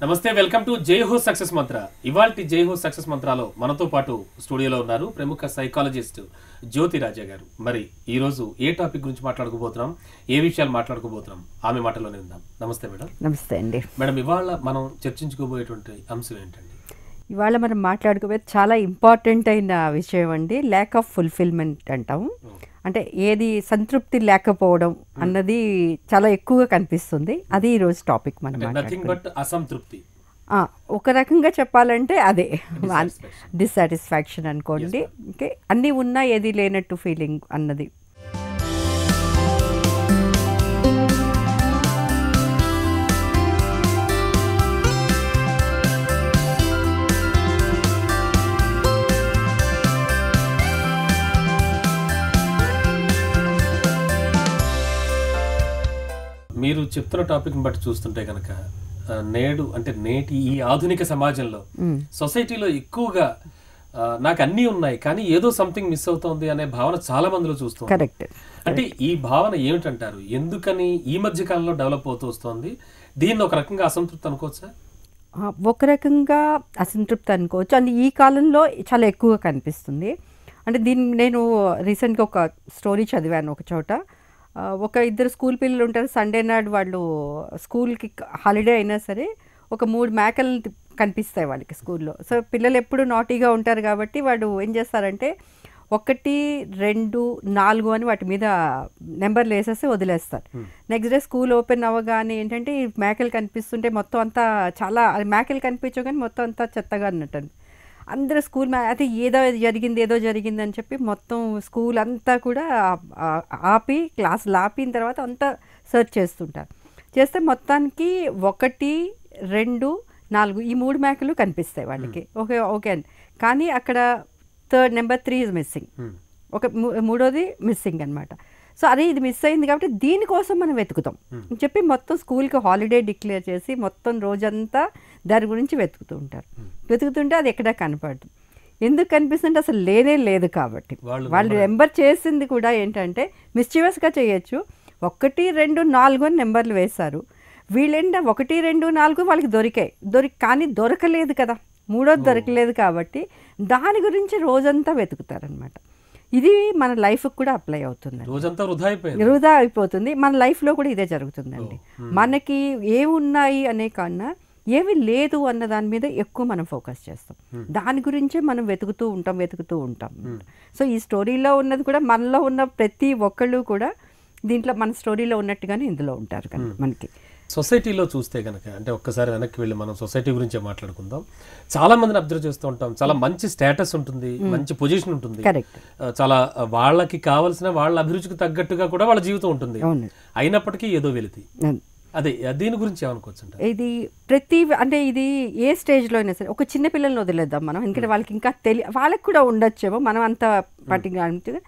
నమస్తే, welcome to జై హో సక్సెస్ మంత్ర. ఇవాల్టి జై హో సక్సెస్ మంత్రాలో మనతో పాటు స్టూడియోలో ఉన్నారు ప్రముఖ సైకాలజిస్ట్ జ్యోతి రాజా గారు. మరి ఈ రోజు ఏ టాపిక్ గురించి మాట్లాడుకోబోతున్నాం, ఏ విషయాలు మాట్లాడుకోబోతున్నాం, ఆమె మాటలోనే ఉందాం. నమస్తే మేడం. నమస్తే అండి. మేడం, ఇవాళ మనం చర్చించుకోబోయేటువంటి అంశం ఏంటండి? ఇవాళ మనం మాట్లాడుకోబోయేది చాలా ఇంపార్టెంట్ అయిన విషయం అండి. ల్యాక్ ఆఫ్ ఫుల్ఫిల్మెంట్ అంటాం. అంటే ఏది సంతృప్తి లేకపోవడం అన్నది చాలా ఎక్కువగా కనిపిస్తుంది. అది ఈరోజు టాపిక్ మనం నథింగ్ బట్ అసంతృప్తి. ఒక రకంగా చెప్పాలంటే అదే డిస్సాటిస్ఫాక్షన్ అనుకోండి. ఓకే, అన్నీ ఉన్నా ఏది లేనట్టు ఫీలింగ్ అన్నది. మీరు చెప్తున్న టాపిక్ బట్టి చూస్తుంటే కనుక నేటి ఈ ఆధునిక సమాజంలో సొసైటీలో ఎక్కువగా నాకు అన్నీ ఉన్నాయి కానీ ఏదో సంథింగ్ మిస్ అవుతోంది అనే భావన చాలా మందిలో చూస్తాం. కరెక్ట్. అంటే ఈ భావన ఏమిటంటారు? ఎందుకని ఈ మధ్య కాలంలో డెవలప్ అవుతూ వస్తుంది? దీన్ని ఒక రకంగా అసంతృప్తి అనుకోవచ్చా? ఒక రకంగా అసంతృప్తి అనుకోవచ్చు. అంటే ఈ కాలంలో చాలా ఎక్కువగా కనిపిస్తుంది. అంటే దీన్ని నేను రీసెంట్గా ఒక స్టోరీ చదివాను ఒక చోట. ఒక ఇద్దరు స్కూల్ పిల్లలు ఉంటారు. సండే నాడు వాళ్ళు స్కూల్కి హాలిడే అయినా సరే ఒక 3 మేకలు కనిపిస్తాయి వాళ్ళకి స్కూల్లో. సో పిల్లలు ఎప్పుడు నాటీగా ఉంటారు కాబట్టి వాళ్ళు ఏం చేస్తారంటే 1, 2, 4 అని వాటి మీద నెంబర్లు వేసేసి వదిలేస్తారు. నెక్స్ట్ డే స్కూల్ ఓపెన్ అవ్వగానే ఏంటంటే ఈ మేకలు కనిపిస్తుంటే మొత్తం అంతా చాలా మేకలు కనిపించగానే మొత్తం అంతా చెత్తగా అన్నట్టు అందరూ స్కూల్ అయితే ఏదో జరిగింది అని చెప్పి మొత్తం స్కూల్ అంతా కూడా ఆపి క్లాసులు ఆపిన తర్వాత అంతా సెర్చ్ చేస్తే మొత్తానికి 1, 2, 4 ఈ 3 మేకలు కనిపిస్తాయి వాళ్ళకి. ఓకే అండి. కానీ అక్కడ నెంబర్ 3 ఇస్ మిస్సింగ్. మూడోది మిస్సింగ్ అనమాట. సో అదే ఇది మిస్ అయింది కాబట్టి దీనికోసం మనం వెతుకుతాం అని చెప్పి మొత్తం స్కూల్కి హాలిడే డిక్లేర్ చేసి మొత్తం రోజంతా దాని గురించి వెతుకుతుంటే అది ఎక్కడా కనపడదు. ఎందుకు కనిపిస్తుంటే అసలు లేదు కాబట్టి వాళ్ళు నెంబర్ చేసింది కూడా ఏంటంటే మిస్చివస్గా చేయొచ్చు. 1, 2, 4 అని నెంబర్లు వేశారు. వీళ్ళేంట 1, 2, 4 వాళ్ళకి కానీ దొరకలేదు కదా, మూడోది దొరకలేదు కాబట్టి దాని గురించి రోజంతా వెతుకుతారనమాట. ఇది మన లైఫ్కి కూడా అప్లై అవుతుంది. వృధా అయిపోతుంది. మన లైఫ్లో కూడా ఇదే జరుగుతుందండి. మనకి ఏవి ఉన్నాయి అనే కన్నా ఏవి లేదు అన్న దాని మీద ఎక్కువ మనం ఫోకస్ చేస్తాం. దాని గురించే మనం వెతుకుతూ ఉంటాం. సో ఈ స్టోరీలో ఉన్నది కూడా మనలో ఉన్న ప్రతి ఒక్కళ్ళు కూడా దీంట్లో మన స్టోరీలో ఉన్నట్టుగానే ఇందులో ఉంటారు కదా. మనకి సొసైటీలో చూస్తే కనుక అంటే ఒక్కసారి వెనక్కి వెళ్ళి మనం సొసైటీ గురించే మాట్లాడుకుందాం. చాలా మందిని అబ్జర్వ్ చేస్తూ ఉంటాం. చాలా మంచి స్టేటస్ ఉంటుంది, మంచి పొజిషన్ ఉంటుంది, చాలా వాళ్ళకి కావాల్సిన వాళ్ళ అభిరుచికి తగ్గట్టుగా కూడా వాళ్ళ జీవితం ఉంటుంది. అయినప్పటికీ ఏదో వెలితి. అదే దీని గురించి ఏమనుకోవచ్చు? ఇది అంటే ఇది ఏ స్టేజ్లో అయినా సరే ఒక చిన్న పిల్లల్ని వదిలేద్దాం మనం. ఎందుకంటే వాళ్ళకి ఇంకా వాళ్ళకి కూడా ఉండొచ్చేమో, మనం అంత పర్టికులర్.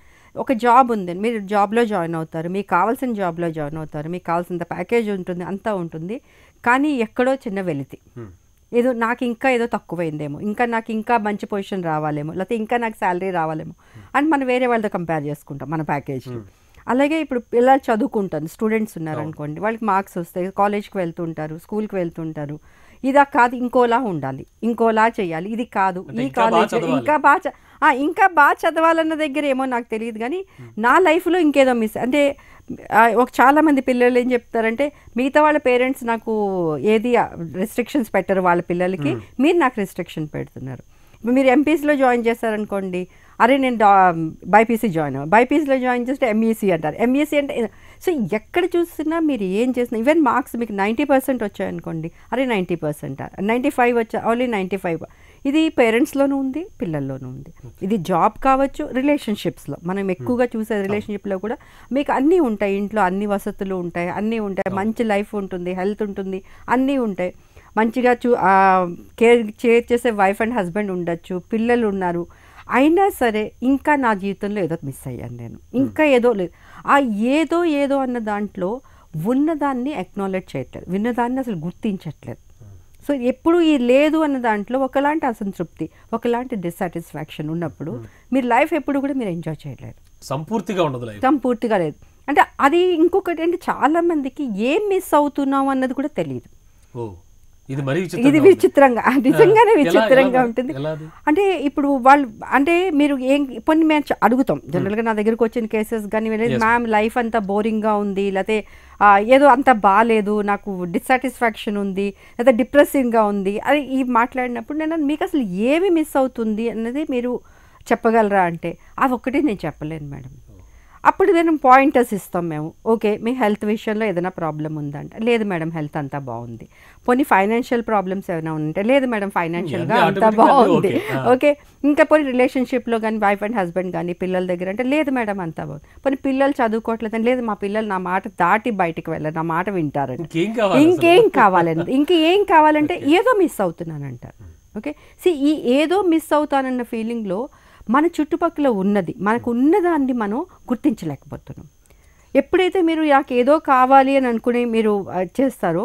ఒక జాబ్ ఉంది, మీరు జాబ్లో జాయిన్ అవుతారు, మీకు కావాల్సిన జాబ్లో జాయిన్ అవుతారు, మీకు కావాల్సినంత ప్యాకేజ్ ఉంటుంది, అంతా ఉంటుంది. కానీ ఎక్కడో చిన్న వెలితి, నాకు ఇంకా ఏదో తక్కువైందేమో, నాకు ఇంకా మంచి పొజిషన్ రావాలేమో, లేకపోతే ఇంకా నాకు శాలరీ రావాలేమో అని మనం వేరే వాళ్ళతో కంపేర్ చేసుకుంటాం మన ప్యాకేజ్. అలాగే ఇప్పుడు పిల్లలు చదువుకుంటారు, స్టూడెంట్స్ ఉన్నారనుకోండి, వాళ్ళకి మార్క్స్ వస్తాయి, కాలేజ్కి వెళ్తుంటారు, స్కూల్కి వెళ్తుంటారు. ఇదా కాదు, ఇంకోలా ఉండాలి, ఇంకోలా చేయాలి, ఇది కాదు ఈ కాలేజ్ ఇంకా బాగా చదవాలన్న దగ్గర ఏమో నాకు తెలియదు. కానీ నా లైఫ్లో ఇంకేదో మిస్. అంటే చాలామంది పిల్లలు ఏం చెప్తారంటే మిగతా వాళ్ళ పేరెంట్స్ నాకు ఏది రెస్ట్రిక్షన్స్ పెట్టరు వాళ్ళ పిల్లలకి, మీరు నాకు రెస్ట్రిక్షన్ పెడుతున్నారు. మీరు ఎంపీసీలో జాయిన్ చేస్తారనుకోండి, అరే నేను బైపీసీ బైపీసీలో జాయిన్ చేస్తే ఎంఈసీ అంటారు. ఎంఈసీ అంటే సో ఎక్కడ చూసినా మీరు ఏం చేసినా ఈవెన్ మార్క్స్ మీకు 90% వచ్చాయనుకోండి, అరే 90%, 95 వచ్చా, ఓన్లీ 95. ఇది పేరెంట్స్లోనూ ఉంది, పిల్లల్లోనూ ఉంది. ఇది జాబ్ కావచ్చు, రిలేషన్షిప్స్లో మనం ఎక్కువగా చూసే రిలేషన్షిప్లో కూడా మీకు అన్నీ ఉంటాయి, ఇంట్లో అన్ని వసతులు ఉంటాయి, అన్నీ ఉంటాయి, మంచి లైఫ్ ఉంటుంది, హెల్త్ ఉంటుంది, అన్నీ ఉంటాయి, మంచిగా కేర్ చేసే వైఫ్ అండ్ హస్బెండ్ ఉండొచ్చు, పిల్లలు ఉన్నారు. అయినా సరే ఇంకా నా జీవితంలో ఏదో మిస్ అయ్యాను నేను, ఇంకా ఏదో లేదు. ఆ ఏదో అన్న దాంట్లో ఉన్నదాన్ని అక్నాలెడ్జ్ చేయట్లేదు, విన్నదాన్ని అసలు గుర్తించట్లేదు. సో ఎప్పుడు ఈ లేదు అన్న దాంట్లో ఒకలాంటి అసంతృప్తి, ఒకలాంటి డిస్సాటిస్ఫాక్షన్ ఉన్నప్పుడు మీరు లైఫ్ ఎప్పుడు కూడా మీరు ఎంజాయ్ చేయలేరు, సంపూర్తిగా లేదు. అంటే అది ఇంకొకటి అంటే చాలా మందికి ఏం మిస్ అవుతున్నాం అన్నది కూడా తెలియదు. ఇది మరి ఇది విచిత్రంగా, నిజంగానే విచిత్రంగా ఉంటుంది. అంటే ఇప్పుడు వాళ్ళు అంటే మీరు ఏం కొన్ని మేము అడుగుతాం జనరల్గా, నా దగ్గరకు వచ్చిన కేసెస్ కానీ మ్యామ్ లైఫ్ అంతా బోరింగ్గా ఉంది, లేకపోతే ఏదో అంత బాగాలేదు, నాకు డిస్సాటిస్ఫాక్షన్ ఉంది, లేదా డిప్రెసింగ్గా ఉంది అది ఈ మాట్లాడినప్పుడు నేను మీకు అసలు ఏమి మిస్ అవుతుంది అన్నది మీరు చెప్పగలరా అంటే అది ఒక్కటి నేను చెప్పలేను మేడం. అప్పుడు నేను పాయింటర్స్ ఇస్తాం మేము. ఓకే, మీ హెల్త్ విషయంలో ఏదైనా ప్రాబ్లం ఉందంటే లేదు మేడం హెల్త్ అంతా బాగుంది. పోనీ ఫైనాన్షియల్ ప్రాబ్లమ్స్ ఏమైనా ఉంటే లేదు మేడం ఫైనాన్షియల్గా అంతా బాగుంది. ఓకే, ఇంకా పోనీ రిలేషన్షిప్లో కానీ వైఫ్ అండ్ హస్బెండ్ కానీ పిల్లల దగ్గర అంటే లేదు మేడం అంతా బాగుంది. పోనీ పిల్లలు చదువుకోవట్లేదని లేదు మా పిల్లలు నా మాట దాటి బయటికి వెళ్ళరు, నా మాట వింటారండి. ఇంకేం కావాలండి, ఇంకేం కావాలంటే ఏదో మిస్ అవుతున్నానంటారు. ఓకే, ఈ ఏదో మిస్ అవుతానన్న ఫీలింగ్లో మన చుట్టుపక్కల ఉన్నది మనకు ఉన్నదాన్ని మనం గుర్తించలేకపోతున్నాం. ఎప్పుడైతే మీరు నాకు ఏదో కావాలి అని అనుకుని మీరు చేస్తారో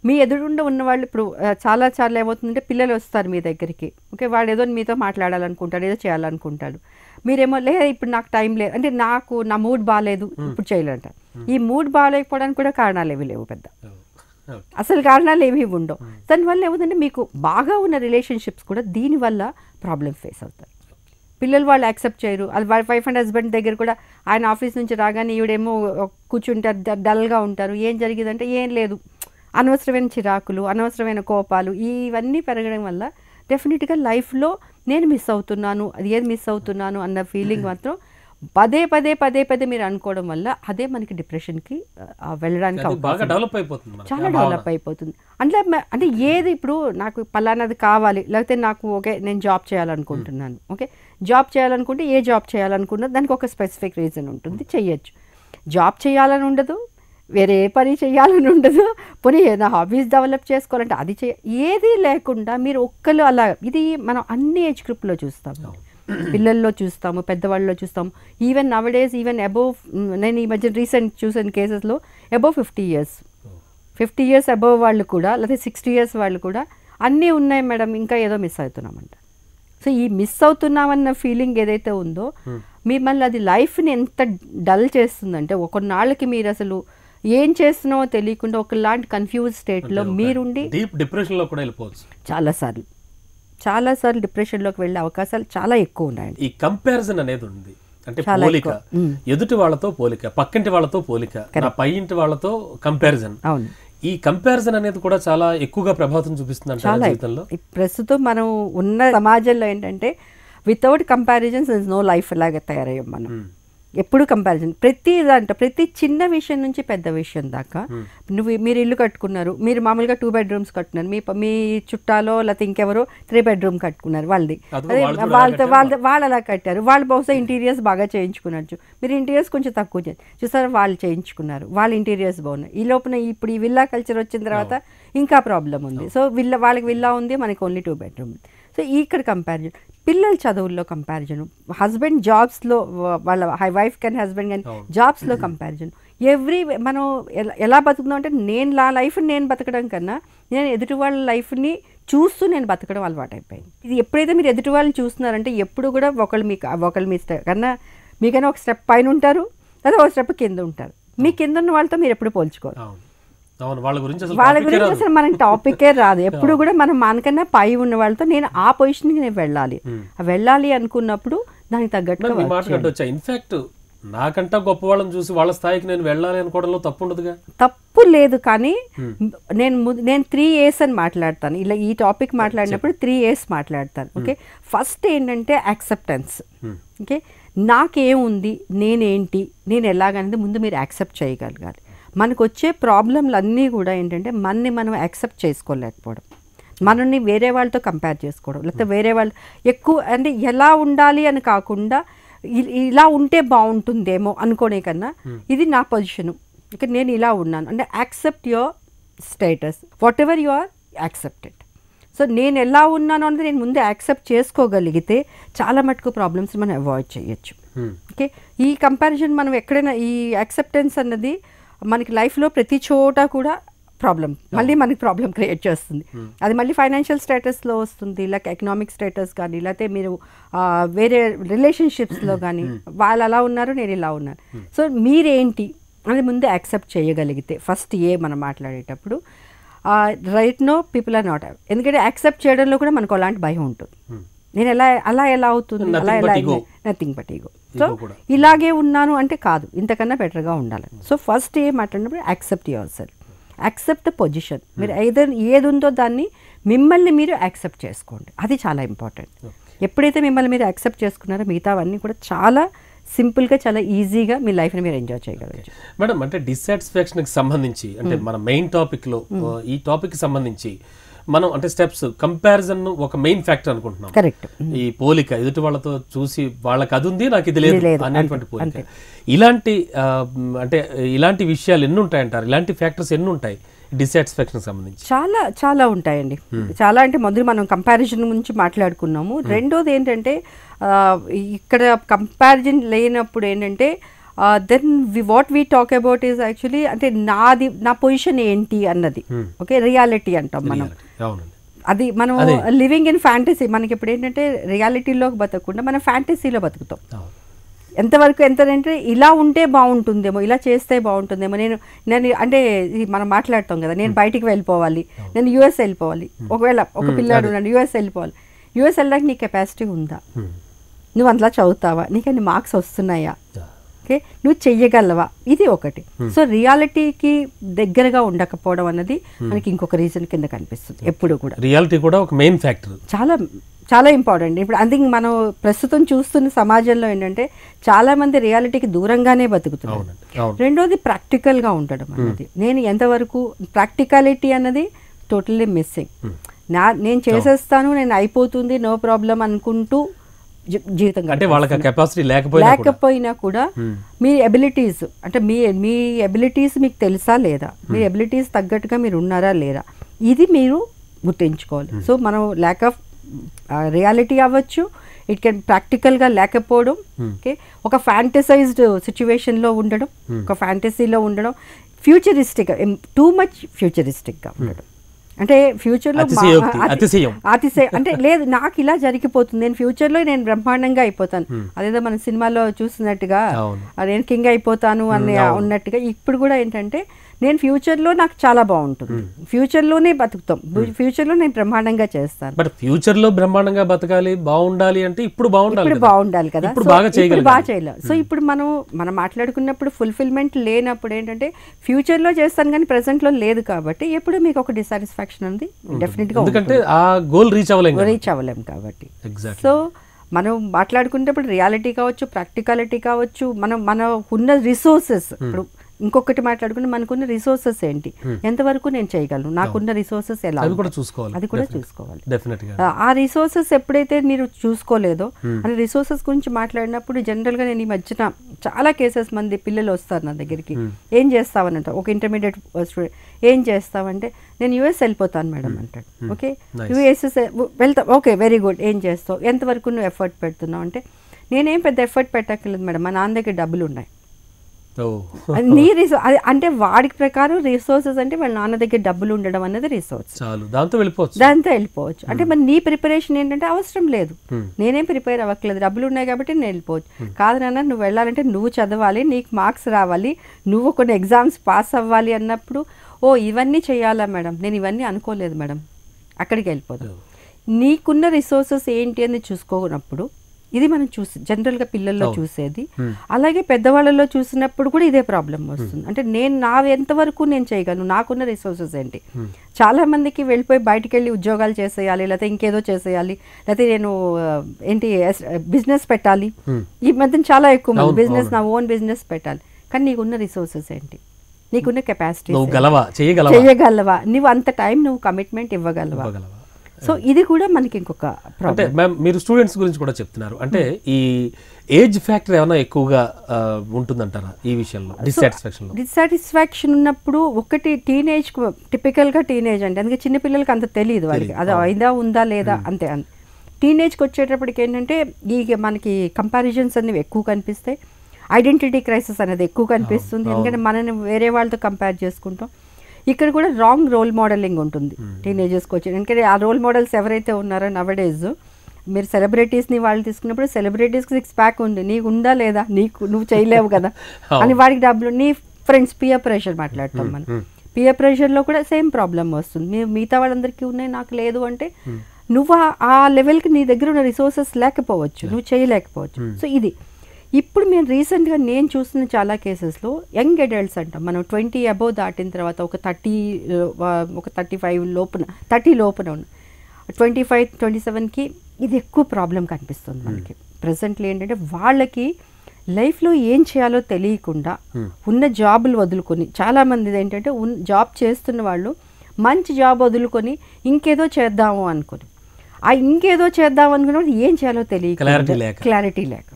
మీ ఎదురుండా ఉన్నవాళ్ళు ఇప్పుడు చాలాసార్లు ఏమవుతుందంటే పిల్లలు వస్తారు మీ దగ్గరికి. ఓకే, వాడు ఏదో మీతో మాట్లాడాలనుకుంటాడు, ఏదో చేయాలనుకుంటాడు. మీరేమో లేదా ఇప్పుడు నాకు టైం లేదు అంటే నా మూడ్ బాగాలేదు ఇప్పుడు చేయలేంటారు. ఈ మూడ్ బాగాలేకపోవడానికి కూడా కారణాలు ఏవి లేవు, పెద్ద అసలు కారణాలు ఏమీ ఉండవు. దానివల్ల ఏమవుతుందంటే మీకు బాగా ఉన్న రిలేషన్షిప్స్ కూడా దీనివల్ల ప్రాబ్లమ్ ఫేస్ అవుతారు. పిల్లలు వాళ్ళు యాక్సెప్ట్ చేయరు. అది వైఫ్ అండ్ హస్బెండ్ దగ్గర కూడా ఆయన ఆఫీస్ నుంచి రాగానే ఈవిడేమో కూర్చుంటారు, డల్గా ఉంటారు. ఏం జరిగిందంటే ఏం లేదు, అనవసరమైన చిరాకులు, అనవసరమైన కోపాలు ఇవన్నీ పెరగడం వల్ల డెఫినెట్గా లైఫ్లో నేను మిస్ అవుతున్నాను, అది ఏది మిస్ అవుతున్నాను అన్న ఫీలింగ్ మాత్రం పదే పదే పదే పదే మీరు అనుకోవడం వల్ల అదే మనకి డిప్రెషన్కి వెళ్ళడానికి చాలా డెవలప్ అయిపోతుంది. అంటే ఏది ఇప్పుడు నాకు పలానాది కావాలి, లేకపోతే నాకు ఓకే నేను జాబ్ చేయాలనుకుంటున్నాను. ఓకే, జాబ్ చేయాలనుకుంటే ఏ జాబ్ చేయాలనుకున్నా దానికి ఒక స్పెసిఫిక్ రీజన్ ఉంటుంది, చెయ్యొచ్చు. జాబ్ చేయాలని ఉండదు, వేరే ఏ పని చేయాలని ఉండదు, పోనీ ఏదైనా హాబీస్ డెవలప్ చేసుకోవాలంటే అది ఏది లేకుండా మీరు ఒక్కరు అలా. ఇది మనం అన్ని ఏజ్ గ్రూప్లో చూస్తాము, పిల్లల్లో చూస్తాము, పెద్దవాళ్ళలో చూస్తాము. ఈవెన్ నవడేస్ ఈవెన్ అబోవ్, నేను ఈ మధ్య రీసెంట్ చూసిన కేసెస్లో అబోవ్ 50 years అబోవ్ వాళ్ళు కూడా, లేకపోతే 60 years వాళ్ళు కూడా అన్నీ ఉన్నాయి మేడం ఇంకా ఏదో మిస్ అవుతున్నామంట. సో ఈ మిస్ అవుతున్నామన్న ఫీలింగ్ ఏదైతే ఉందో మిమ్మల్ని అది లైఫ్ని ఎంత డల్ చేస్తుందంటే కొన్నాళ్ళకి మీరు అసలు ఏం చేస్తున్నామో తెలియకుండా ఒకలాంటి కన్ఫ్యూజ్ స్టేట్లో మీరుండి డిప్రెషన్లో కూడా వెళ్ళిపోవచ్చు. చాలాసార్లు డిప్రెషన్లోకి వెళ్ళే అవకాశాలు చాలా ఎక్కువ ఉన్నాయండి. ఈ కంపారిజన్ అనేది ఉంది, అంటే పోలిక, ఎదుటి వాళ్ళతో పోలిక, పక్కింటి వాళ్ళతో పోలిక, పై ఇంటి వాళ్ళతో కంపారిజన్. అవును, ఈ కంపారిజన్ అనేది కూడా చాలా ఎక్కువగా ప్రభావం చూపిస్తుంది జీవితంలో. ప్రస్తుతం మనం ఉన్న సమాజంలో ఏంటంటే without comparisons is no life లాగా తయారయ్యాం మనం. ఎప్పుడు కంపారిజన్, ప్రతి చిన్న విషయం నుంచి పెద్ద విషయం దాకా. మీరు ఇల్లు కట్టుకున్నారు, మీరు మామూలుగా 2 bedrooms కట్టుకున్నారు, మీ చుట్టాలో లేకపోతే ఇంకెవరో 3 bedroom కట్టుకున్నారు, వాళ్ళది వాళ్ళు అలా కట్టారు. వాళ్ళు బహుశా ఇంటీరియర్స్ బాగా చేయించుకున్నారు, మీరు ఇంటీరియర్స్ కొంచెం తక్కువ చూసారు, వాళ్ళు చేయించుకున్నారు, వాళ్ళ ఇంటీరియర్స్ బాగున్నాయి. ఈ లోపల ఇప్పుడు ఈ విల్లా కల్చర్ వచ్చిన తర్వాత ఇంకా ప్రాబ్లం ఉంది. సో వాళ్ళకి విల్లా ఉంది, మనకి ఓన్లీ 2 bedroom. సో ఇక్కడ కంపారిజన్, పిల్లల చదువుల్లో కంపారిజన్, హస్బెండ్ జాబ్స్లో వాళ్ళ వైఫ్ కానీ హస్బెండ్ కానీ జాబ్స్లో కంపారిజన్. మనం ఎలా బతుకుతున్నాం అంటే నా లైఫ్ని నేను బతకడం కన్నా నేను ఎదుటి వాళ్ళ లైఫ్ని చూస్తూ నేను బతకడం అలవాటు అయిపోయింది. ఇది ఎప్పుడైతే మీరు ఎదుటి వాళ్ళని చూస్తున్నారంటే ఎప్పుడు కూడా ఒకళ్ళు మీ కన్నా మీకైనా ఒక స్టెప్ పైన ఉంటారు, లేదా ఒక స్టెప్ కింద ఉంటారు. మీ కింద ఉన్న వాళ్ళతో మీరు ఎప్పుడు పోల్చుకోరు. వాళ్ళ గురించి అసలు మనకి టాపికే రాదు. ఎప్పుడు కూడా మనకన్నా పై ఉన్న వాళ్ళతో నేను ఆ పొజిషన్కి నేను వెళ్ళాలి అనుకున్నప్పుడు దానికి తగ్గట్టుగా. ఇన్ఫాక్ట్ నాకంటా గొప్ప వాళ్ళని చూసి వాళ్ళ స్థాయికి నేను వెళ్ళాలి అనుకోవడంలో తప్పు ఉండదుగా. తప్పు లేదు, కానీ నేను 3 A's అని మాట్లాడతాను. ఇలా ఈ టాపిక్ మాట్లాడినప్పుడు 3 A's మాట్లాడతాను. ఓకే, ఫస్ట్ ఏంటంటే యాక్సెప్టెన్స్. ఓకే, నాకేముంది, నేనేంటి, నేను ఎలాగనేది ముందు మీరు యాక్సెప్ట్ చేయగలగాలి. మనకు వచ్చే ప్రాబ్లంలు అన్నీ కూడా ఏంటంటే మనం యాక్సెప్ట్ చేసుకోలేకపోవడం, మనల్ని వేరే వాళ్ళతో కంపేర్ చేసుకోవడం, లేకపోతే వేరే వాళ్ళు ఎక్కువ అంటే ఎలా ఉండాలి అని కాకుండా ఇలా ఉంటే బాగుంటుందేమో అనుకోనే కన్నా ఇది నా పొజిషను, ఇక నేను ఇలా ఉన్నాను అంటే accept your status, whatever you are accepted. So నేను ఎలా ఉన్నాను అనేది నేను ముందే యాక్సెప్ట్ చేసుకోగలిగితే చాలా మటుకు ప్రాబ్లమ్స్ మనం అవాయిడ్ చేయొచ్చు. ఓకే, ఈ కంపారిజన్ మనం ఎక్కడైనా ఈ యాక్సెప్టెన్స్ అన్నది మనకి లైఫ్లో ప్రతి చోట కూడా మళ్ళీ మనకి ప్రాబ్లం క్రియేట్ చేస్తుంది. అది మళ్ళీ ఫైనాన్షియల్ స్టేటస్లో వస్తుంది, లేక ఎకనామిక్ స్టేటస్ కానీ, లేకపోతే మీరు వేరే రిలేషన్షిప్స్లో కానీ వాళ్ళు అలా ఉన్నారు, నేను ఇలా ఉన్నాను. సో మీరేంటి అది ముందు యాక్సెప్ట్ చేయగలిగితే ఫస్ట్ మనం మాట్లాడేటప్పుడు right no people are not, ఎందుకంటే యాక్సెప్ట్ చేయడంలో కూడా మనకు అలాంటి భయం ఉంటుంది. నేను ఎలా అవుతుంది, అలా నథింగ్ బట్ ఈగో. సో ఇలాగే ఉన్నాను అంటే కాదు, ఇంతకన్నా బెటర్గా ఉండాలి. సో ఫస్ట్ ఏం మాట్లాడినప్పుడు accept your self, accept the position. మీరు ఏది ఉందో దాన్ని మిమ్మల్ని మీరు యాక్సెప్ట్ చేసుకోండి, అది చాలా ఇంపార్టెంట్. ఎప్పుడైతే మిమ్మల్ని మీరు యాక్సెప్ట్ చేసుకున్నారో మిగతావన్నీ కూడా చాలా సింపుల్గా, చాలా ఈజీగా మీ లైఫ్ని మీరు ఎంజాయ్ చేయగలరు. మేడం, అంటే డిస్సాటిస్ఫాక్షన్కి సంబంధించి, అంటే మన మెయిన్ టాపిక్లో ఈ టాపిక్కి సంబంధించి మనం అంటే స్టెప్స్ కంపారిజన్ ఒక మెయిన్ ఫ్యాక్టర్ అనుకుంటున్నాం. కరెక్ట్. ఈ పోలిక, ఎదుటి వాళ్ళతో చూసి వాళ్ళకి అది ఉంది నాకు ఇది లేదు అనేటువంటి పోలిక, ఇలాంటి అంటే ఇలాంటి విషయాలు ఎన్ని ఉంటాయంటారు? ఇలాంటి ఫ్యాక్టర్స్ ఎన్ని ఉంటాయి డిస్సాటిస్ఫాక్షన్ సంబంధించి? చాలా చాలా ఉంటాయండి. చాలా అంటే మొదలు మనం కంపారిజన్ గురించి మాట్లాడుకున్నాము. రెండోది ఏంటంటే ఇక్కడ కంపారిజన్ లేనప్పుడు ఏంటంటే then what we talk about is actually అంటే నా పొజిషన్ ఏంటి అన్నది. ఓకే, రియాలిటీ అంటాం మనం. అది మనం లివింగ్ ఇన్ ఫ్యాంటసీ. మనకి ఇప్పుడు ఏంటంటే రియాలిటీలో బతకకుండా మనం ఫ్యాంటసీలో బతుకుతాం. ఎంతవరకు అంటే ఇలా ఉంటే బాగుంటుందేమో, ఇలా చేస్తే బాగుంటుందేమో, నేను అంటే మనం మాట్లాడతాం కదా, నేను బయటికి వెళ్ళిపోవాలి, నేను యుఎస్ వెళ్ళిపోవాలి. ఒకవేళ ఒక పిల్లాడు ఉన్నాడు యుఎస్ వెళ్ళిపోవాలి, యుఎస్ వెళ్ళడానికి నీ కెపాసిటీ ఉందా, నువ్వు అందులో చదువుతావా, నీకు అన్ని మార్క్స్ వస్తున్నాయా, ఓకే, నువ్వు చెయ్యగలవా, ఇది ఒకటి. సో రియాలిటీకి దగ్గరగా ఉండకపోవడం అన్నది మనకి ఇంకొక రీజన్ కింద కనిపిస్తుంది. ఎప్పుడు కూడా రియాలిటీ కూడా ఒక మెయిన్ ఫ్యాక్టర్, చాలా చాలా ఇంపార్టెంట్. ఇప్పుడు అందుకే మనం ప్రస్తుతం చూస్తున్న సమాజంలో ఏంటంటే చాలా మంది రియాలిటీకి దూరంగానే బతుకుతున్నారు. రెండోది ప్రాక్టికల్గా ఉండడం అన్నది, నేను ఎంతవరకు ప్రాక్టికాలిటీ అన్నది టోటల్లీ మిస్సింగ్. నేను చేసేస్తాను, నేను అయిపోతుంది, నో ప్రాబ్లం అనుకుంటూ జీవితం అంటే వాళ్ళకి కెపాసిటీ లేకపోయినా కూడా మీ ఎబిలిటీస్ అంటే మీ ఎబిలిటీస్ మీకు తెలుసా లేదా, మీ ఎబిలిటీస్ తగ్గట్టుగా మీరు ఉన్నారా లేదా, ఇది మీరు గుర్తుంచుకోవాలి. సో మనం ల్యాక్ ఆఫ్ రియాలిటీ అవ్వచ్చు, ఇట్ కెన్ ప్రాక్టికల్గా లేకపోవడం, ఓకే, ఒక ఫ్యాంటసైజ్డ్ సిచ్యువేషన్లో ఉండడం, ఒక ఫ్యాంటసీలో ఉండడం, ఫ్యూచరిస్టిక్, టూ మచ్ ఫ్యూచరిస్టిక్గా ఉండడం. అంటే ఫ్యూచర్లో అతిశయం అంటే లేదు, నాకు ఇలా జరిగిపోతుంది, నేను ఫ్యూచర్లో నేను బ్రహ్మాండంగా అయిపోతాను, అదేదో మన సినిమాలో చూసినట్టుగా నేను కింగ్ అయిపోతాను అని ఉన్నట్టుగా ఇప్పుడు కూడా ఏంటంటే నేను ఫ్యూచర్లో నాకు చాలా బాగుంటుంది, ఫ్యూచర్లోనే బతుకుతాం, ఫ్యూచర్లో నేను బ్రహ్మాండంగా చేస్తాను. బట్ ఫ్యూచర్లో బ్రహ్మాండంగా బతకాలి, బాగుండాలి అంటే ఇప్పుడు బాగుండాలి కదా, బాగా చేయలేదు. సో ఇప్పుడు మనం మాట్లాడుకున్నప్పుడు ఫుల్ఫిల్మెంట్ లేనప్పుడు ఏంటంటే ఫ్యూచర్లో చేస్తాను కానీ ప్రెసెంట్లో లేదు, కాబట్టి ఎప్పుడు మీకు ఒక డిసాటిస్ఫాక్షన్ ఉంది డెఫినెట్గా, ఎందుకంటే ఆ గోల్ రీచ్ అవ్వలేం కాబట్టి. సో మనం మాట్లాడుకునేటప్పుడు రియాలిటీ కావచ్చు, ప్రాక్టికాలిటీ కావచ్చు, మన ఉన్న రిసోర్సెస్, ఇప్పుడు ఇంకొకటి మాట్లాడుకుంటే మనకున్న రిసోర్సెస్ ఏంటి, ఎంతవరకు నేను చేయగలను, నాకున్న రిసోర్సెస్ ఎలా, అది కూడా చూసుకోవాలి. ఆ రిసోర్సెస్ ఎప్పుడైతే మీరు చూసుకోలేదో, అంటే రిసోర్సెస్ గురించి మాట్లాడినప్పుడు జనరల్గా నేను ఈ మధ్యన చాలా కేసెస్ మంది పిల్లలు వస్తారు నా దగ్గరికి, ఏం చేస్తావని అంటారు. ఒక ఇంటర్మీడియట్ స్టూడెంట్ ఏం చేస్తావంటే నేను యుఎస్ వెళ్ళిపోతాను మేడం అంటాడు. ఓకే, యుఎస్ వెళ్తా, ఓకే వెరీ గుడ్, ఏం చేస్తావు, ఎంతవరకు నువ్వు ఎఫర్ట్ పెడుతున్నావు అంటే నేనేం పెద్ద ఎఫర్ట్ పెట్టక్కర్లేదు మేడం, మా నాన్న దగ్గర డబ్బులు ఉన్నాయి. నీ అంటే వాడికి ప్రకారం రిసోర్సెస్ అంటే వాళ్ళ నాన్న దగ్గర డబ్బులు ఉండడం అనేది రిసోర్స్, దాంతో వెళ్ళిపోవచ్చు. అంటే మరి నీ ప్రిపరేషన్ ఏంటంటే అవసరం లేదు, నేనేం ప్రిపేర్ అవ్వట్లేదు, డబ్బులు ఉన్నాయి కాబట్టి నేను వెళ్ళిపోవచ్చు. కాదు నాన్న, నువ్వు వెళ్ళాలంటే నువ్వు చదవాలి, నీకు మార్క్స్ రావాలి, నువ్వు కొన్ని ఎగ్జామ్స్ పాస్ అవ్వాలి అన్నప్పుడు ఇవన్నీ చేయాలా మేడం, నేను ఇవన్నీ అనుకోలేదు మేడం, అక్కడికి వెళ్ళిపోతాం. నీకున్న రిసోర్సెస్ ఏంటి అని చూసుకోనప్పుడు ఇది మనం జనరల్గా పిల్లల్లో చూసేది, అలాగే పెద్దవాళ్ళలో చూసినప్పుడు కూడా ఇదే ప్రాబ్లం వస్తుంది. అంటే నా ఎంతవరకు నేను చేయగలను, నాకున్న రిసోర్సెస్ ఏంటి. చాలా మందికి వెళ్ళిపోయి బయటికి వెళ్ళి ఉద్యోగాలు చేసేయాలి, లేకపోతే ఇంకేదో చేసేయాలి, లేకపోతే నేను ఏంటి బిజినెస్ పెట్టాలి, ఈ మధ్య చాలా ఎక్కువ మంది బిజినెస్, నా ఓన్ బిజినెస్ పెట్టాలి. కానీ నీకున్న రిసోర్సెస్ ఏంటి, నీకున్న కెపాసిటీ చేయగలవా, నువ్వు అంత టైం నువ్వు కమిట్మెంట్ ఇవ్వగలవా. సో ఇది కూడా మనకి ఇంకొక అంటే మ్యామ్ మీరు స్టూడెంట్స్ గురించి కూడా చెప్తున్నారు, అంటే ఈ ఏజ్ ఫ్యాక్టర్ ఏమైనా ఎక్కువగా ఉంటుందంటారా ఈ విషయంలో డిస్సాటిస్ఫాక్షన్ ఉన్నప్పుడు? ఒకటి టీనేజ్, టిపికల్గా టీనేజ్ అంటే అందుకే చిన్నపిల్లలకి అంత తెలియదు వాళ్ళకి, అది అయిదా ఉందా లేదా అంతే. టీనేజ్కి వచ్చేటప్పటికి ఏంటంటే మనకి కంపారిజన్స్ అనేవి ఎక్కువ కనిపిస్తాయి, ఐడెంటిటీ క్రైసిస్ అనేది ఎక్కువ కనిపిస్తుంది, ఎందుకంటే మనని వేరే వాళ్ళతో కంపేర్ చేసుకుంటాం. ఇక్కడ కూడా రాంగ్ రోల్ మోడలింగ్ ఉంటుంది టీనేజర్స్కి వచ్చి, ఎందుకంటే ఆ రోల్ మోడల్స్ ఎవరైతే ఉన్నారో నవడేస్ మీరు సెలబ్రిటీస్ని వాళ్ళు తీసుకున్నప్పుడు సెలబ్రిటీస్కి 6 ప్యాక్ ఉంది, నీకు ఉందా లేదా, నువ్వు చేయలేవు కదా అని వాడికి డబ్బులు, నీ ఫ్రెండ్స్ పియర్ ప్రెషర్ మాట్లాడతాం మనం, పియర్ ప్రెషర్లో కూడా సేమ్ ప్రాబ్లం వస్తుంది. మిగతా వాళ్ళందరికీ ఉన్నాయి, నాకు లేదు అంటే నువ్వు ఆ లెవెల్కి నీ దగ్గర ఉన్న రిసోర్సెస్ లేకపోవచ్చు, నువ్వు చేయలేకపోవచ్చు. సో ఇది ఇప్పుడు మేము రీసెంట్గా నేను చూసిన చాలా కేసెస్లో యంగ్ అడల్ట్స్ అంటాం మనం, 20 అబోవ్ దాటిన తర్వాత ఒక 35 లోపున 30 లోపున ఉన్న 25, 27కి ఇది ఎక్కువ ప్రాబ్లం కనిపిస్తుంది మనకి. ప్రజెంట్లీ ఏంటంటే వాళ్ళకి లైఫ్లో ఏం చేయాలో తెలియకుండా ఉన్న జాబులు వదులుకొని, చాలామంది ఏంటంటే జాబ్ చేస్తున్న వాళ్ళు మంచి జాబ్ వదులుకొని ఇంకేదో చేద్దాము అనుకుని, ఆ ఇంకేదో చేద్దాం అనుకున్నప్పుడు ఏం చేయాలో తెలియక, క్లారిటీ లేక,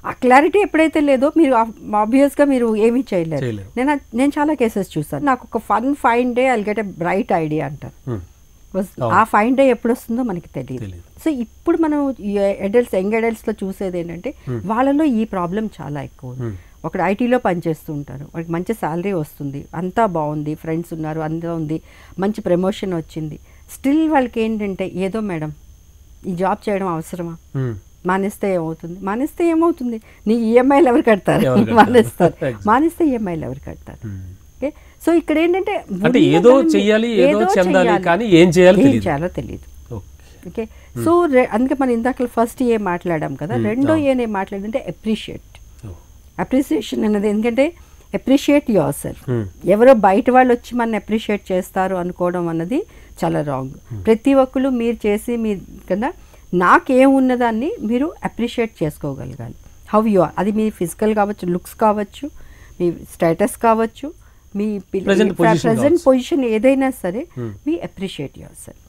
ఆ క్లారిటీ ఎప్పుడైతే లేదో మీరు ఆబ్వియస్గా మీరు ఏమీ చేయలేరు. నేను చాలా కేసెస్ చూసాను. నాకు ఒక fine day I'll get a bright idea అంటారు. ఆ ఫైన్ డే ఎప్పుడు వస్తుందో మనకి తెలియదు. సో ఇప్పుడు మనం యంగ్ అడల్ట్స్లో చూసేది ఏంటంటే వాళ్ళలో ఈ ప్రాబ్లం చాలా ఎక్కువ. ఒకడు ఐటీలో పనిచేస్తూ ఉంటారు, వాడికి మంచి శాలరీ వస్తుంది, అంతా బాగుంది, ఫ్రెండ్స్ ఉన్నారు, అంతా ఉంది, మంచి ప్రమోషన్ వచ్చింది. స్టిల్ వాళ్ళకి ఏంటంటే ఏదో మేడం ఈ జాబ్ చేయడం అవసరమా, మానేస్తే ఏమవుతుంది, నీ ఈఎంఐలు ఎవరు కడతారు, మానేస్తే ఈఎంఐలు ఎవరు కడతారు. ఓకే, సో ఇక్కడ ఏంటంటే ఏదో చేయాలో తెలియదు. ఓకే, సో అందుకే మనం ఇందాక ఫస్ట్ ఏం మాట్లాడాం కదా, రెండో ఏం మాట్లాడంటే అప్రిసియేషన్ అన్నది. ఎందుకంటే అప్రిషియేట్ యువర్ సెల్ఫ్. ఎవరో బయట వాళ్ళు వచ్చి మన అప్రిషియేట్ చేస్తారు అనుకోవడం అన్నది చాలా రాంగ్. ప్రతి ఒక్కరు మీరు చేసి మీ కన్నా నాకేమున్నదాన్ని మీరు అప్రిషియేట్ చేసుకోగలగాలి. హౌ యు ఆర్, అది మీ ఫిజికల్ కావచ్చు, లుక్స్ కావచ్చు, మీ స్టేటస్ కావచ్చు, మీ ప్రజెంట్ పొజిషన్ ఏదైనా సరే, మీ అప్రిషియేట్ యువర్ సెల్ఫ్.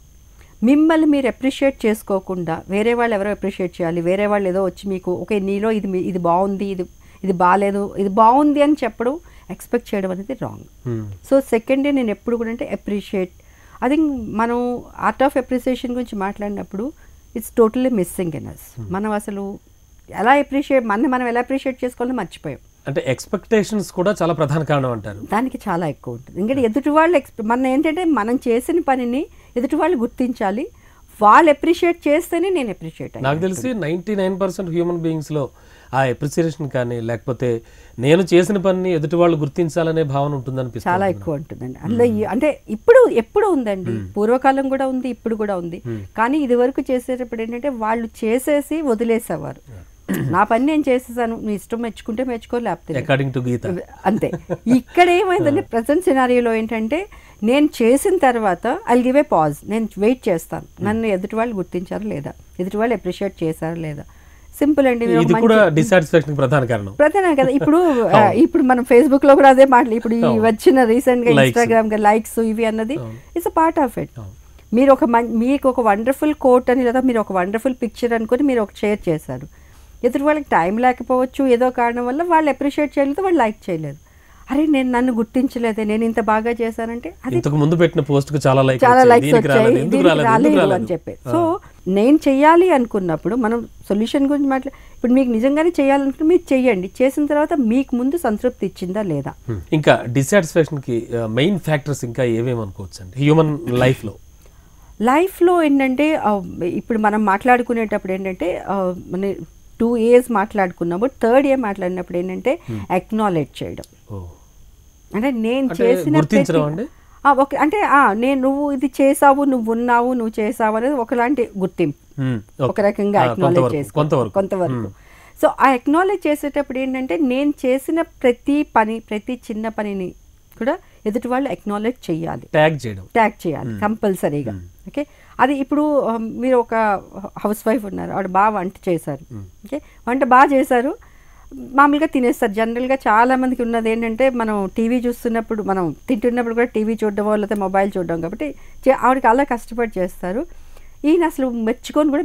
మిమ్మల్ని మీరు అప్రిషియేట్ చేసుకోకుండా వేరే వాళ్ళు ఎవరో అప్రిషియేట్ చేయాలి, వేరే వాళ్ళు ఏదో వచ్చి మీకు ఓకే నీలో ఇది బాగుంది, ఇది బాగాలేదు, ఇది బాగుంది అని చెప్పడం, ఎక్స్పెక్ట్ చేయడం అనేది రాంగ్. సో సెకండ్ నేను ఎప్పుడు కూడా అంటే అప్రిషియేట్. ఐ థింక్ మనం ఆర్ట్ ఆఫ్ అప్రిసియేషన్ గురించి మాట్లాడినప్పుడు it's totally missing in us. మనం అసలు ఎలా మనం ఎలా అప్రిషియేట్ చేసుకోవాలో మర్చిపోయాం. అంటే ఎక్స్పెక్టేషన్స్ కూడా చాలా ప్రధాన కారణం అంటారు. దానికి చాలా ఎక్కువ ఉంటుంది. ఎందుకంటే ఎదుటి వాళ్ళు మన ఏంటంటే మనం చేసిన పనిని ఎదుటి వాళ్ళు గుర్తించాలి, వాళ్ళు అప్రిషియేట్ చేస్తేనే నేను అప్రిషియేట్. నాకు తెలిసి 99% హ్యూమన్ బీయింగ్స్లో ఆ అప్రిసియేషన్ కానీ లేకపోతే నేను చేసిన పనిని ఎదుటి వాళ్ళు గుర్తించాలనే భావన ఉంటుందని చాలా ఎక్కువ ఉంటుందండి. అందులో అంటే ఎప్పుడు ఉందండి, పూర్వకాలం కూడా ఉంది, ఇప్పుడు కూడా ఉంది. కానీ ఇది వరకు చేసేటప్పుడు ఏంటంటే వాళ్ళు చేసేసి వదిలేసేవారు. నా పని నేను చేసేసాను, నీ ఇష్టం మెచ్చుకుంటే మెచ్చుకో, లేకపోతే అంతే. ఇక్కడ ఏమైందంటే ప్రజెంట్ సినారియోలో ఏంటంటే నేను చేసిన తర్వాత ఐ గివ్ ఏ పాజ్, నేను వెయిట్ చేస్తాను నన్ను ఎదుటి వాళ్ళు గుర్తించారు లేదా, ఎదుటి వాళ్ళు అప్రిషియేట్ చేశారు లేదా. సింపుల్ అండి. ప్రధాన కదా. ఇప్పుడు మనం ఫేస్బుక్ లో కూడా అదే మాటలు, ఇప్పుడు ఈ వచ్చిన రీసెంట్ గా ఇన్స్టాగ్రామ్ గా లైక్స్ ఇవి అన్నది it's a part of it. మీకు ఒక వండర్ఫుల్ కోట్ అని లేదా మీరు ఒక వండర్ఫుల్ పిక్చర్ అనుకుని మీరు ఒక షేర్ చేశారు, ఎదుటి వాళ్ళకి టైం లేకపోవచ్చు, ఏదో కారణం వల్ల వాళ్ళు అప్రిషియేట్ చేయలేదు, వాళ్ళు లైక్ చేయలేదు. అరే నన్ను గుర్తించలేదే, నేను ఇంత బాగా చేశానంటే అది ముందు పెట్టిన పోస్ట్ చాలా లైక్స్ రాలేదు అని చెప్పి. సో నేను చెయ్యాలి అనుకున్నప్పుడు మనం సొల్యూషన్ గురించి ఇప్పుడు మీకు నిజంగానే చేయాలనుకుంటే మీరు చెయ్యండి, చేసిన తర్వాత మీకు ముందు సంతృప్తి ఇచ్చిందా లేదా. ఇంకా డిసాటిస్ఫాక్షన్ కి మెయిన్ ఫ్యాక్టర్స్ ఇంకా ఏమేమి అనుకోవచ్చు అండి హ్యూమన్ లైఫ్లో ఏంటంటే ఇప్పుడు మనం మాట్లాడుకునేటప్పుడు ఏంటంటే మన 2 years మాట్లాడుకున్నప్పుడు థర్డ్ ఇయర్ మాట్లాడినప్పుడు ఏంటంటే అక్నాలెడ్జ్ చేయడం. అంటే నేను చేసిన అంటే నువ్వు ఇది చేసావు, నువ్వు ఉన్నావు, నువ్వు చేసావు అనేది ఒకలాంటి గుర్తింపు, ఒక రకంగా అక్నాలెడ్జ్ చేసుకో కొంతవరకు. సో ఆ అక్నాలెడ్జ్ చేసేటప్పుడు ఏంటంటే నేను చేసిన ప్రతి చిన్న పనిని కూడా ఎదుటి వాళ్ళు అక్నాలెడ్జ్ చేయాలి, ట్యాగ్ చేయాలి కంపల్సరీగా. ఓకే, అది ఇప్పుడు మీరు ఒక హౌస్ వైఫ్ ఉన్నారు, ఆవిడ బాగా వంట చేశారు, ఓకే వంట బాగా చేశారు, మామూలుగా తినేస్తారు. జనరల్గా చాలా మందికి ఉన్నది ఏంటంటే మనం టీవీ చూస్తున్నప్పుడు, మనం తింటున్నప్పుడు కూడా టీవీ చూడడం లేకపోతే మొబైల్ చూడడం, కాబట్టి ఆవిడకి అలా కష్టపడి చేస్తారు. ఈయన అసలు మెచ్చుకోరు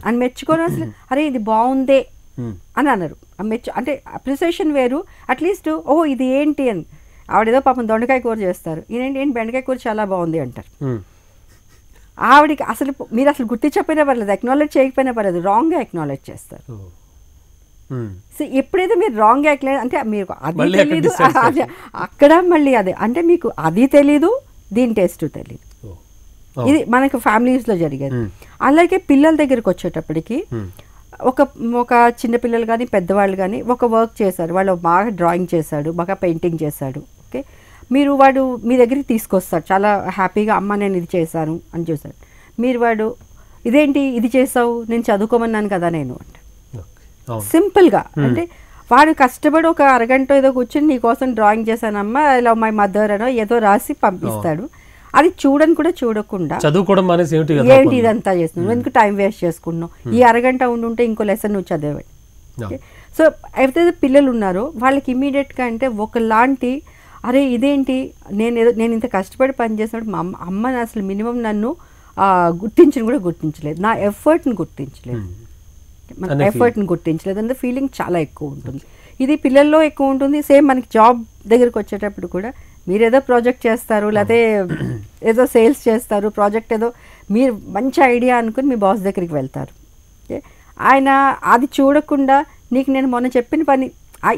అని మెచ్చుకొని అసలు అరే ఇది బాగుందే అని అన్నారు. అంటే అప్రిసియేషన్ వేరు, అట్లీస్ట్ ఓ ఇది ఏంటి అని. ఆవిడేదో పాపం దొండకాయ కూర చేస్తారు, ఏంటి బెండకాయ కూర చాలా బాగుంది అంటారు. ఆవిడికి మీరు అసలు గుర్తించకపోయినా పర్లేదు, అక్నాలెడ్జ్ చేయకపోయినా పర్లేదు, రాంగ్గా అక్నాలెడ్జ్ చేస్తారు. సో ఎప్పుడైతే మీరు రాంగ్ అక్నాలెడ్జ్ అంటే మీరు అది తెలీదు, అక్కడ మళ్ళీ అదే అంటే మీకు అది తెలీదు, దీని టేస్ట్ తెలీదు. ఇది మనకు ఫ్యామిలీస్లో జరిగేది. అలాగే పిల్లల దగ్గరికి వచ్చేటప్పటికి ఒక చిన్నపిల్లలు కానీ పెద్దవాళ్ళు కానీ ఒక వర్క్ చేశారు, వాళ్ళు బాగా డ్రాయింగ్ చేశాడు, బాగా పెయింటింగ్ చేశాడు, ఓకే మీరు వాడు మీ దగ్గరికి తీసుకొస్తాడు చాలా హ్యాపీగా, అమ్మ నేను ఇది చేశాను అని చూసాడు. మీరు వాడు ఇదేంటి ఇది చేసావు, నేను చదువుకోమన్నాను కదా నేను అంటే సింపుల్గా. అంటే వాడు కష్టపడి ఒక అరగంట ఏదో కూర్చొని నీకోసం డ్రాయింగ్ చేశానమ్మా ఇలా మై మదర్ అనో ఏదో రాసి పంపిస్తాడు. అది చూడని కూడా చూడకుండా చదువుకోవడం ఏంటి ఇదంతా చేస్తున్నావు, ఎందుకు టైం వేస్ట్ చేసుకున్నావు, ఈ అరగంట ఉండుంటే ఇంకో లెసన్ నువ్వు చదివాడు. సో ఎవరైతే పిల్లలు ఉన్నారో వాళ్ళకి ఇమీడియట్గా అంటే ఒకలాంటి అరే ఇదేంటి నేను ఇంత కష్టపడి పనిచేసినప్పుడు మా అమ్మ అసలు మినిమం నన్ను గుర్తించని కూడా గుర్తించలేదు, నా ఎఫర్ట్ని గుర్తించలేదు, మన ఎఫర్ట్ని గుర్తించలేదు అన్న ఫీలింగ్ చాలా ఎక్కువ ఉంటుంది. ఇది పిల్లల్లో ఎక్కువ ఉంటుంది. సేమ్ మనకి జాబ్ దగ్గరికి వచ్చేటప్పుడు కూడా మీరు ఏదో ప్రాజెక్ట్ చేస్తారు, లేకపోతే ఏదో సేల్స్ చేస్తారు, ప్రాజెక్ట్ ఏదో మీరు మంచి ఐడియా అనుకుని మీ బాస్ దగ్గరికి వెళ్తారు. ఆయన అది చూడకుండా నీకు నేను మొన్న చెప్పిన పని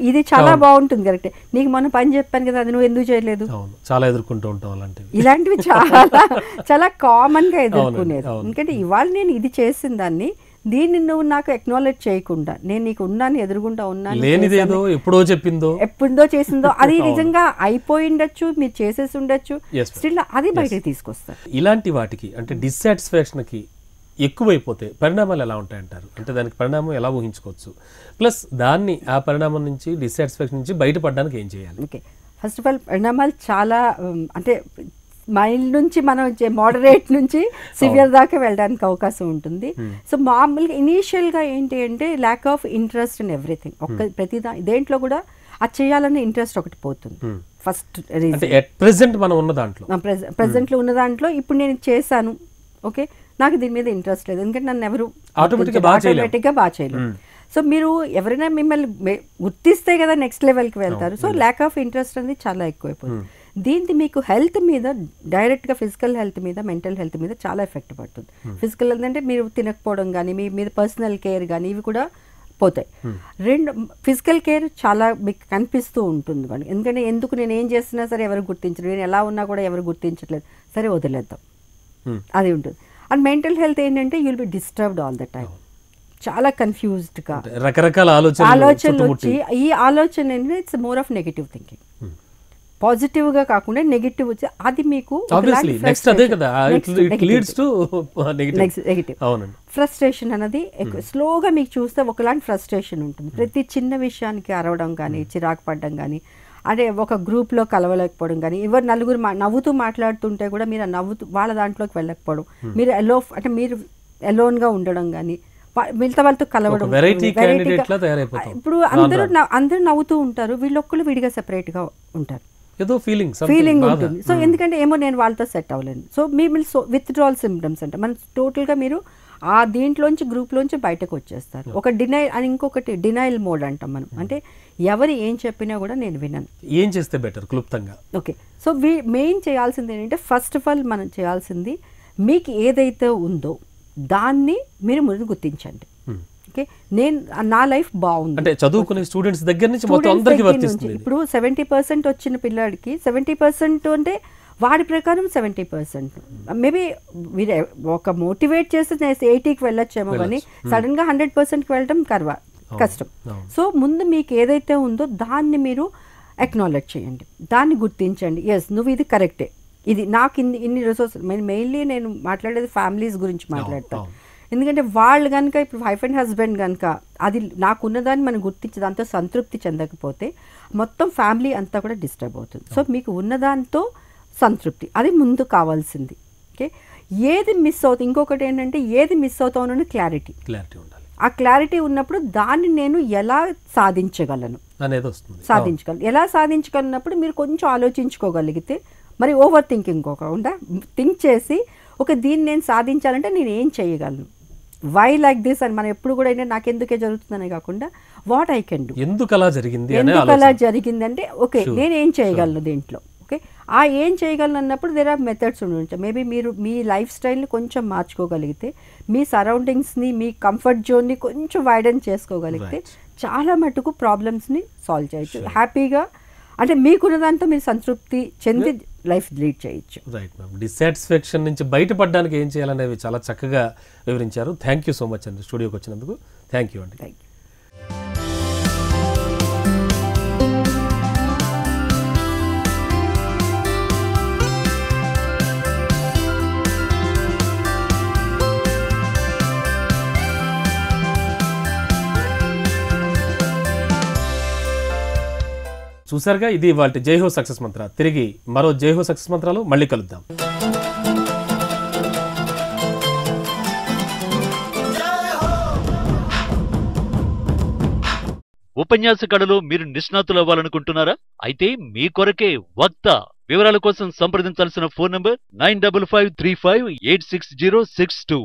ఇది చాలా బాగుంటుంది కరెక్ట్, నీకు మొన్న పని చెప్పాను కదా అది నువ్వు ఎందుకు చేయలేదు, చాలా ఎదుర్కొంటూ ఉంటాం ఇలాంటివి చాలా చాలా కామన్గా ఎదుర్కొనేది. ఎందుకంటే ఇవాళ నేను ఇది చేసిన దాన్ని దీన్ని నువ్వు నాకు అక్నాలెడ్జ్ చేయకుండా నేను నీకు ఉన్నాను ఎదురుగుండా ఉన్నాను ఎప్పుడో చేసిందో అది నిజంగా అయిపోయి ఉండొచ్చు, మీరు చేసేసి ఉండొచ్చు, స్టిల్ అది బయటకు తీసుకొస్తారు. ఇలాంటి వాటికి అంటే డిస్సాటిస్ఫాక్షన్కి ఎక్కువైపోతే పరిణామాలు ఎలా ఉంటాయంటారు? అంటే దానికి పరిణామం ఎలా ఊహించుకోవచ్చు, ప్లస్ దాన్ని ఆ పరిణామం నుంచి డిస్సాటిస్ఫాక్షన్ నుంచి బయటపడడానికి ఏం చేయాలి? ఓకే, ఫస్ట్ ఆఫ్ ఆల్ పరిణామాలు చాలా అంటే మైల్డ్ నుంచి మనం మోడరేట్ నుంచి సివియర్ దాకా వెళ్ళడానికి అవకాశం ఉంటుంది. సో మామూలుగా ఇనీషియల్గా ఏంటి అంటే lack of interest in everything. ప్రతి దేంట్లో కూడా అది చేయాలనే ఇంట్రెస్ట్ ఒకటి పోతుంది. ఫస్ట్ రీజన్ మనం ఉన్న దాంట్లో ప్రెసెంట్లో ఉన్న దాంట్లో ఇప్పుడు నేను చేశాను, ఓకే నాకు దీని మీద ఇంట్రెస్ట్ లేదు, ఎందుకంటే నన్ను ఎవరు ఆటోమేటిక్గా బాగా చేయలేదు. సో మీరు ఎవరైనా మిమ్మల్ని గుర్తిస్తే కదా నెక్స్ట్ లెవెల్కి వెళ్తారు. సో ల్యాక్ ఆఫ్ ఇంట్రెస్ట్ అనేది చాలా ఎక్కువైపోతుంది. దీనికి మీకు హెల్త్ మీద డైరెక్ట్గా ఫిజికల్ హెల్త్ మీద మెంటల్ హెల్త్ మీద చాలా ఎఫెక్ట్ పడుతుంది. ఫిజికల్ హెల్త్ అంటే మీరు తినకపోవడం కానీ మీ మీద పర్సనల్ కేర్ కానీ ఇవి కూడా పోతాయి. ఫిజికల్ కేర్ చాలా మీకు కనిపిస్తూ ఉంటుంది వాళ్ళకి, ఎందుకంటే ఎందుకు నేను ఏం చేస్తున్నా సరే ఎవరు గుర్తించరు, నేను ఎలా ఉన్నా కూడా ఎవరు గుర్తించట్లేదు, సరే వదిలేద్దాం అది ఉంటుంది. అండ్ మెంటల్ హెల్త్ ఏంటంటే you'll be disturbed all the time, చాలా కన్ఫ్యూజ్డ్గా రకరకాల ఆలోచనలు వచ్చి ఈ ఆలోచన it's more of negative thinking. పాజిటివ్గా కాకుండా నెగిటివ్ వచ్చి అది మీకు ఫ్రస్ట్రేషన్ అనేది స్లోగా మీకు చూస్తే ఒకలాంటి ఫ్రస్ట్రేషన్ ఉంటుంది. ప్రతి చిన్న విషయానికి అరవడం కానీ చిరాకు పడడం కానీ అంటే ఒక గ్రూప్లో కలవలేకపోవడం కానీ ఎవరు నలుగురు నవ్వుతూ మాట్లాడుతుంటే కూడా మీరు నవ్వుతూ వాళ్ళ దాంట్లోకి వెళ్ళకపోవడం, మీరు మీరు ఎలోన్గా ఉండడం కానీ మిగతా వాళ్ళతో కలవడం. ఇప్పుడు అందరూ నవ్వుతూ ఉంటారు, వీళ్ళొక్కరు విడిగా సెపరేట్గా ఉంటారు, ఫీలింగ్ ఉంటుంది. సో ఎందుకంటే ఏమో నేను వాళ్ళతో సెట్ అవ్వలేను. సో మీరు విత్డ్రాల్ సిమ్టమ్స్ అంటే మనం టోటల్గా మీరు ఆ దీంట్లోంచి గ్రూప్లోంచి బయటకు వచ్చేస్తారు. ఒక ఇంకొకటి డినైల్ మోడ్ అంటాం మనం, అంటే ఎవరు ఏం చెప్పినా కూడా నేను వినను, ఏం చేస్తే బెటర్ క్లుప్తంగా. ఓకే, సో మెయిన్ చేయాల్సింది ఏంటంటే ఫస్ట్ ఆఫ్ ఆల్ మనం చేయాల్సింది మీకు ఏదైతే ఉందో దాన్ని మీరు ముందు గుర్తించండి. ఓకే, నేను నా లైఫ్ బాగుంది అంటే చదువుకునే స్టూడెంట్స్ దగ్గర నుంచి మొత్తం అందరికీ వర్తిస్తుంది. ఇప్పుడు 70% వచ్చిన పిల్లాడికి 70% అంటే వాడి ప్రకారం 70%. మేబీ మీరు ఒక మోటివేట్ చేస్తే నేను 80కి వెళ్ళొచ్చేమో, కానీ సడన్గా 100%కి వెళ్ళడం కష్టం. సో ముందు మీకు ఏదైతే ఉందో దాన్ని మీరు అక్నాలెడ్జ్ చేయండి, దాన్ని గుర్తించండి. ఎస్ నువ్వు ఇది కరెక్టే, ఇది నాకు ఇన్ని రిసోర్సెస్. మెయిన్లీ నేను మాట్లాడేది ఫ్యామిలీస్ గురించి మాట్లాడతాను, ఎందుకంటే వాళ్ళు కనుక ఇప్పుడు వైఫ్ అండ్ హస్బెండ్ కనుక అది నాకున్నదాన్ని మనం గుర్తించి దాంతో సంతృప్తి చెందకపోతే మొత్తం ఫ్యామిలీ అంతా కూడా డిస్టర్బ్ అవుతుంది. సో మీకు ఉన్నదాంతో సంతృప్తి అది ముందు కావాల్సింది. ఓకే, ఏది మిస్ అవుతుంది, ఇంకొకటి ఏంటంటే ఏది మిస్ అవుతానో క్లారిటీ ఉండాలి. ఆ క్లారిటీ ఉన్నప్పుడు దాన్ని నేను ఎలా సాధించగలను ఎలా సాధించగలిగినప్పుడు మీరు కొంచెం ఆలోచించుకోగలిగితే, మరి ఓవర్ థింకింగ్ కాకుండా థింక్ చేసి దీన్ని నేను సాధించాలంటే నేను ఏం చేయగలను, వై లైక్ దిస్ అని మనం ఎప్పుడు కూడా ఏంటంటే నాకు ఎందుకే జరుగుతుందనే కాకుండా వాట్ ఐ కెన్ డూ, ఎందుకు అలా జరిగింది అంటే ఓకే నేను ఏం చేయగలను దీంట్లో. ఓకే, ఆ ఏం చేయగలను అన్నప్పుడు దేర్ ఆర్ మెథడ్స్ ఉండొచ్చు. మేబీ మీరు మీ లైఫ్ స్టైల్ని కొంచెం మార్చుకోగలిగితే, మీ సరౌండింగ్స్ని మీ కంఫర్ట్ జోన్ని కొంచెం వైడెన్ చేసుకోగలిగితే చాలా మటుకు ప్రాబ్లమ్స్ని సాల్వ్ చేయొచ్చు హ్యాపీగా. అంటే మీకున్న దాంతో మీరు సంతృప్తి చెంది లైఫ్ లీడ్ చేయొచ్చు. రైట్ మ్యామ్, డిస్సాటిస్ఫాక్షన్ నుంచి బయటపడడానికి ఏం చేయాలనేవి చాలా చక్కగా వివరించారు. థ్యాంక్ యూ సో మచ్ అండి స్టూడియోకి వచ్చినందుకు. థ్యాంక్ యూ అండి. Thank you. చూసారుగా, ఇది ఇవాళ జైహో సక్సెస్ మంత్ర. తిరిగి మరో జైహో సక్సెస్ మంత్రాలు మళ్ళీ కలుద్దాం. ఉపన్యాస కళలో మీరు నిష్ణాతులు అవ్వాలనుకుంటున్నారా? అయితే మీ కొరకే వక్త. వివరాల కోసం సంప్రదించాల్సిన ఫోన్ నంబర్ 9553586062.